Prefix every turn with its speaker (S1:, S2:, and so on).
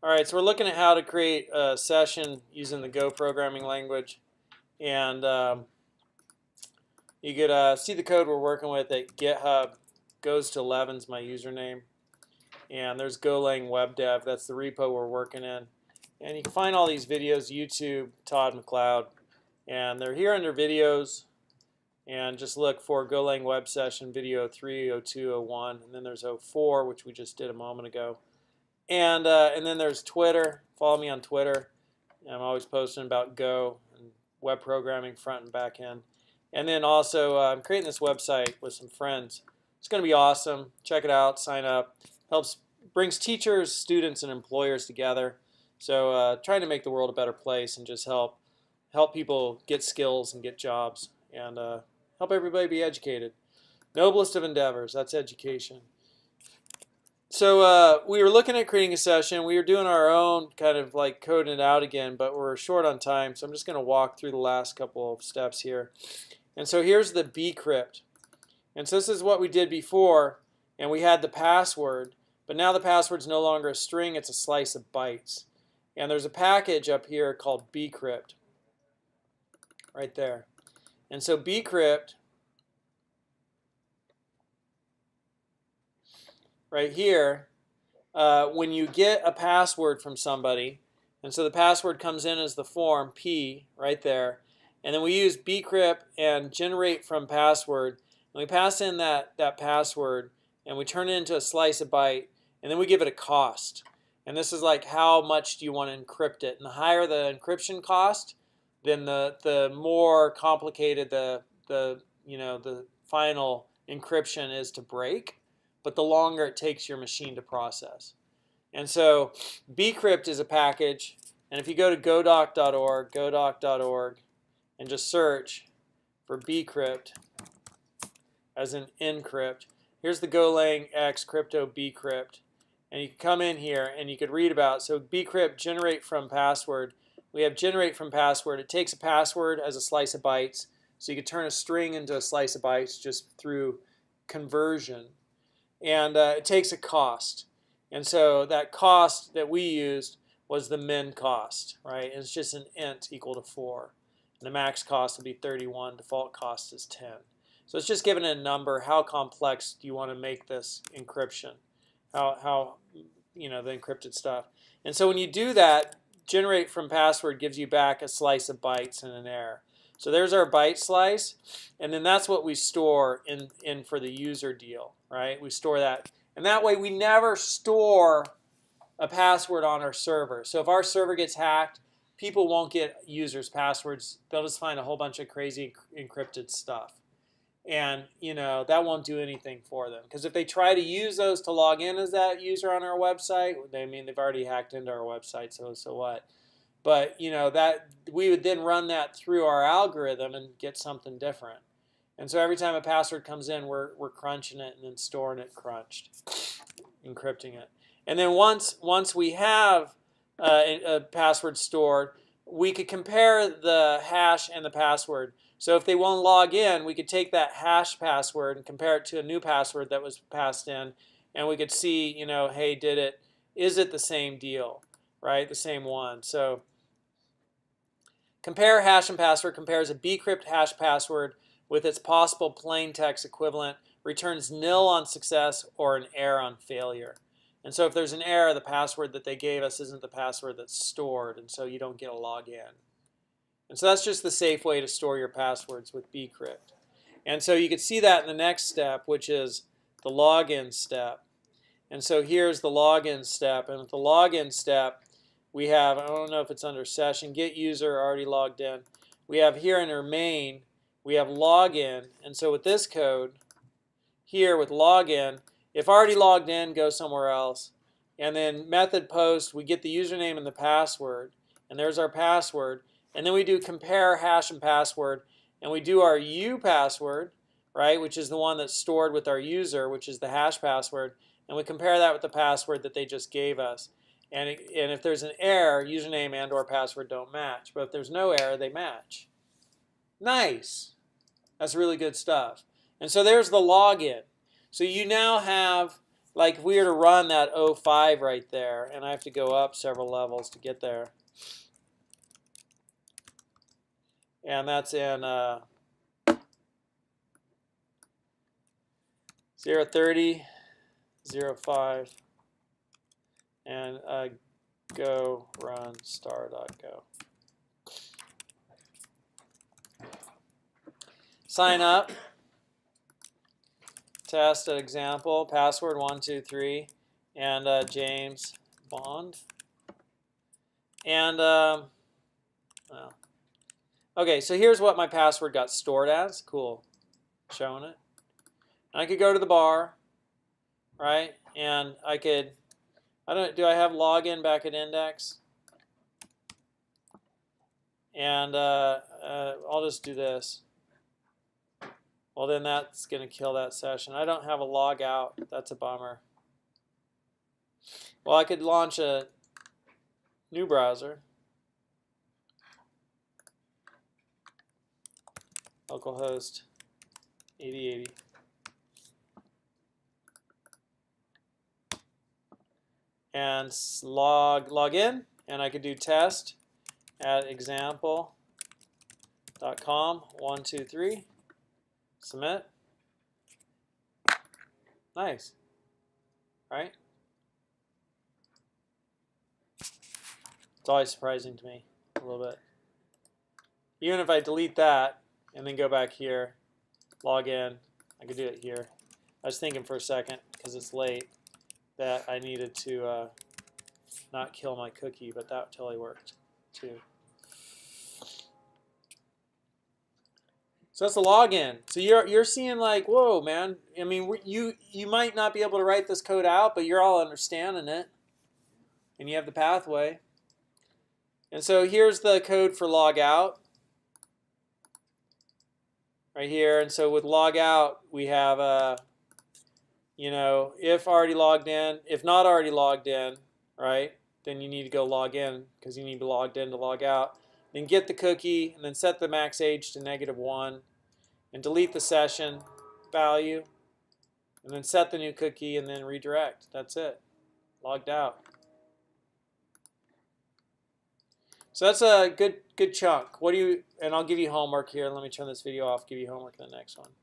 S1: All right, so we're looking at how to create a session using the Go programming language. And you could see the code we're working with at GitHub. Goes to 11 is my username. And there's Golang Web Dev. That's the repo we're working in. And you can find all these videos, YouTube, Todd McLeod. And they're here under videos. And just look for Golang Web Session video 3, 02, 01. And then there's 04, which we just did a moment ago. And then there's Twitter. Follow me on Twitter. I'm always posting about Go and web programming, front and back end. And then also I'm creating this website with some friends. It's going to be awesome. Check it out. Sign up. Brings teachers, students, and employers together. So trying to make the world a better place and just help people get skills and get jobs and help everybody be educated. Noblest of endeavors. That's education. So we were looking at creating a session. We were doing our own kind of like coding it out again, but we're short on time. So I'm just going to walk through the last couple of steps here. And so here's the Bcrypt. And so this is what we did before. And we had the password. But now the password's no longer a string. It's a slice of bytes. And there's a package up here called Bcrypt. Right there. And so Bcrypt, right here, when you get a password from somebody, and so the password comes in as the form P right there, and then we use Bcrypt and generate from password, and we pass in that password, and we turn it into a slice of byte, and then we give it a cost. And this is like how much do you want to encrypt it, and the higher the encryption cost, then the more complicated the final encryption is to break, but the longer it takes your machine to process. And so Bcrypt is a package, and if you go to godoc.org, and just search for Bcrypt as an encrypt, here's the Golang X crypto Bcrypt, and you can come in here and you could read about, so Bcrypt generate from password. We have generate from password. It takes a password as a slice of bytes, so you could turn a string into a slice of bytes just through conversion. And it takes a cost. And so that cost that we used was the min cost, right? And it's just an int equal to 4. And the max cost will be 31. Default cost is 10. So it's just given a number. How complex do you want to make this encryption? How the encrypted stuff. And so when you do that, generate from password gives you back a slice of bytes and an error. So there's our byte slice, and then that's what we store in for the user deal, right? We store that. And that way we never store a password on our server. So if our server gets hacked, people won't get users' passwords. They'll just find a whole bunch of crazy encrypted stuff. And that won't do anything for them. Because if they try to use those to log in as that user on our website, they've already hacked into our website, so what? But that we would then run that through our algorithm and get something different. And so every time a password comes in, we're crunching it and then storing it crunched, encrypting it. And then once we have a password stored, we could compare the hash and the password. So if they won't log in, we could take that hash password and compare it to a new password that was passed in, and we could see, hey, is it the same deal, right? The same one. So compare hash and password compares a Bcrypt hash password with its possible plain text equivalent, returns nil on success or an error on failure. And so if there's an error, the password that they gave us isn't the password that's stored, and so you don't get a login. And so that's just the safe way to store your passwords with Bcrypt. And so you can see that in the next step, which is the login step. And so here's the login step. And with the login step, we have, I don't know if it's under session, get user already logged in. We have here in our main, we have login. And so with this code, here with login, if already logged in, go somewhere else. And then method post, we get the username and the password. And there's our password. And then we do compare hash and password, and we do our U password, right, which is the one that's stored with our user, which is the hash password, and we compare that with the password that they just gave us. And if there's an error, username and or password don't match. But if there's no error, they match. Nice. That's really good stuff. And so there's the login. So you now have like if we were to run that 05 right there, and I have to go up several levels to get there. And that's in 030, 05, and go run star.go. Sign up. Test an example. Password 123, and James Bond. And well. Okay, so here's what my password got stored as. Cool, showing it. And I could go to the bar, right? And I could, do I have login back at index? And I'll just do this. Well, then that's going to kill that session. I don't have a log out. That's a bummer. Well, I could launch a new browser. Localhost 8080. And log in, and I could do test at example.com 123. Submit. Nice, right? It's always surprising to me a little bit. Even if I delete that and then go back here, log in, I could do it here. I was thinking for a second, because it's late, that I needed to not kill my cookie, but that totally worked too. So that's the login. So you're seeing like, whoa, man. I mean, you might not be able to write this code out, but you're all understanding it, and you have the pathway. And so here's the code for log out, right here. And so with log out, we have you know, if already logged in, if not already logged in, right? Then you need to go log in because you need to be logged in to log out. Then get the cookie, and then set the max age to -1, and delete the session value, and then set the new cookie, and then redirect. That's it. Logged out. So that's a good chunk. What do you? And I'll give you homework here. Let me turn this video off. Give you homework in the next one.